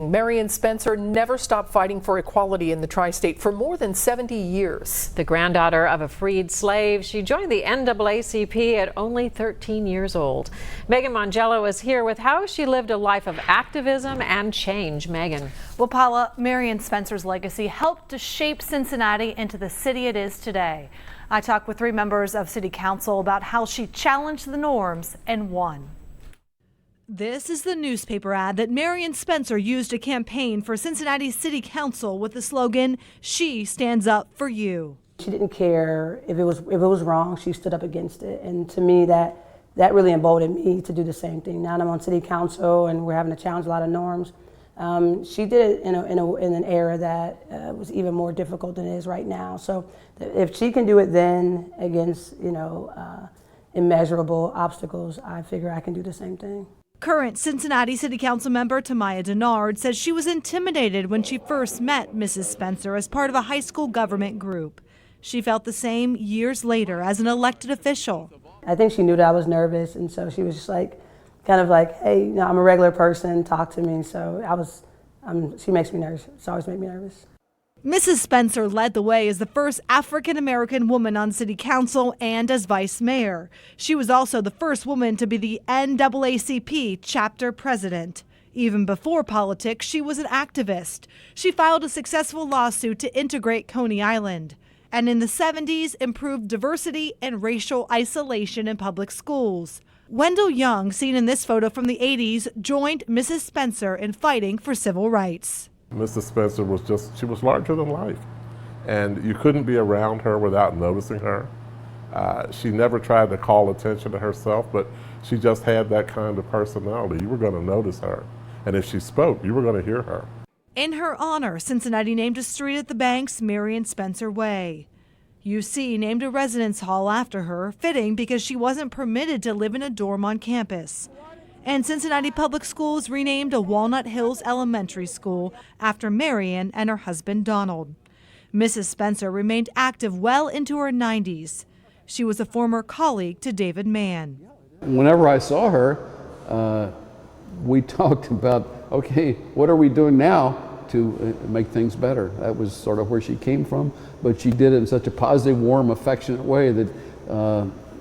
Marian Spencer never stopped fighting for equality in the tri-state for more than 70 years. The granddaughter of a freed slave, she joined the NAACP at only 13 years old. Megan Mongello is here with how she lived a life of activism and change. Megan. Well, Paula, Marian Spencer's legacy helped to shape Cincinnati into the city it is today. I talked with 3 members of City Council about how she challenged the norms and won. This is the newspaper ad that Marian Spencer used to campaign for Cincinnati City Council with the slogan, "She stands up for you." She didn't care if it was wrong. She stood up against it, and to me that really emboldened me to do the same thing. Now I'm on City Council, and we're having to challenge a lot of norms. She did it in an era that was even more difficult than it is right now. So if she can do it then against immeasurable obstacles, I figure I can do the same thing. Current Cincinnati City Councilmember Tamaya Dennard says she was intimidated when she first met Mrs. Spencer as part of a high school government group. She felt the same years later as an elected official. I think she knew that I was nervous, and so she was just kind of like, hey, I'm a regular person, talk to me. So she makes me nervous. It's always made me nervous. Mrs. Spencer led the way as the first African-American woman on City Council and as vice mayor. She was also the first woman to be the NAACP chapter president. Even before politics, she was an activist. She filed a successful lawsuit to integrate Coney Island. And in the 70s, improved diversity and racial isolation in public schools. Wendell Young, seen in this photo from the 80s, joined Mrs. Spencer in fighting for civil rights. Mrs. Spencer she was larger than life, and you couldn't be around her without noticing her. She never tried to call attention to herself, but she just had that kind of personality. You were going to notice her, and if she spoke, you were going to hear her. In her honor, Cincinnati named a street at the bank's Marian Spencer Way. UC named a residence hall after her, fitting because she wasn't permitted to live in a dorm on campus. And Cincinnati Public Schools renamed a Walnut Hills Elementary School after Marian and her husband Donald. Mrs. Spencer remained active well into her 90s. She was a former colleague to David Mann. Whenever I saw her, we talked about, okay, what are we doing now to make things better? That was sort of where she came from, but she did it in such a positive, warm, affectionate way that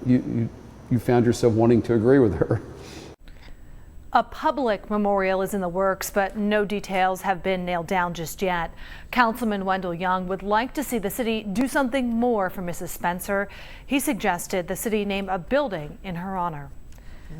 you found yourself wanting to agree with her. A public memorial is in the works, but no details have been nailed down just yet. Councilman Wendell Young would like to see the city do something more for Mrs. Spencer. He suggested the city name a building in her honor.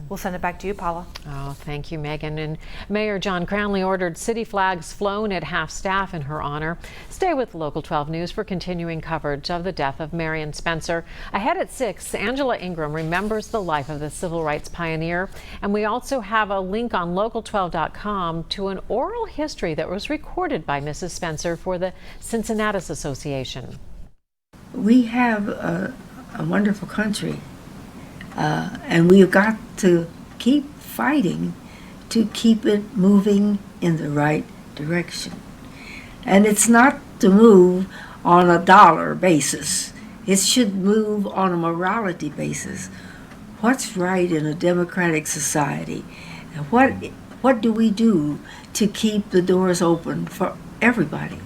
We'll send it back to you, Paula. Oh, thank you, Megan. And Mayor John Cranley ordered city flags flown at half-staff in her honor. Stay with Local 12 News for continuing coverage of the death of Marian Spencer. Ahead at 6, Angela Ingram remembers the life of the civil rights pioneer. And we also have a link on local12.com to an oral history that was recorded by Mrs. Spencer for the Cincinnati Association. We have a wonderful country. And we've got to keep fighting to keep it moving in the right direction. And it's not to move on a dollar basis. It should move on a morality basis. What's right in a democratic society? And what do we do to keep the doors open for everybody?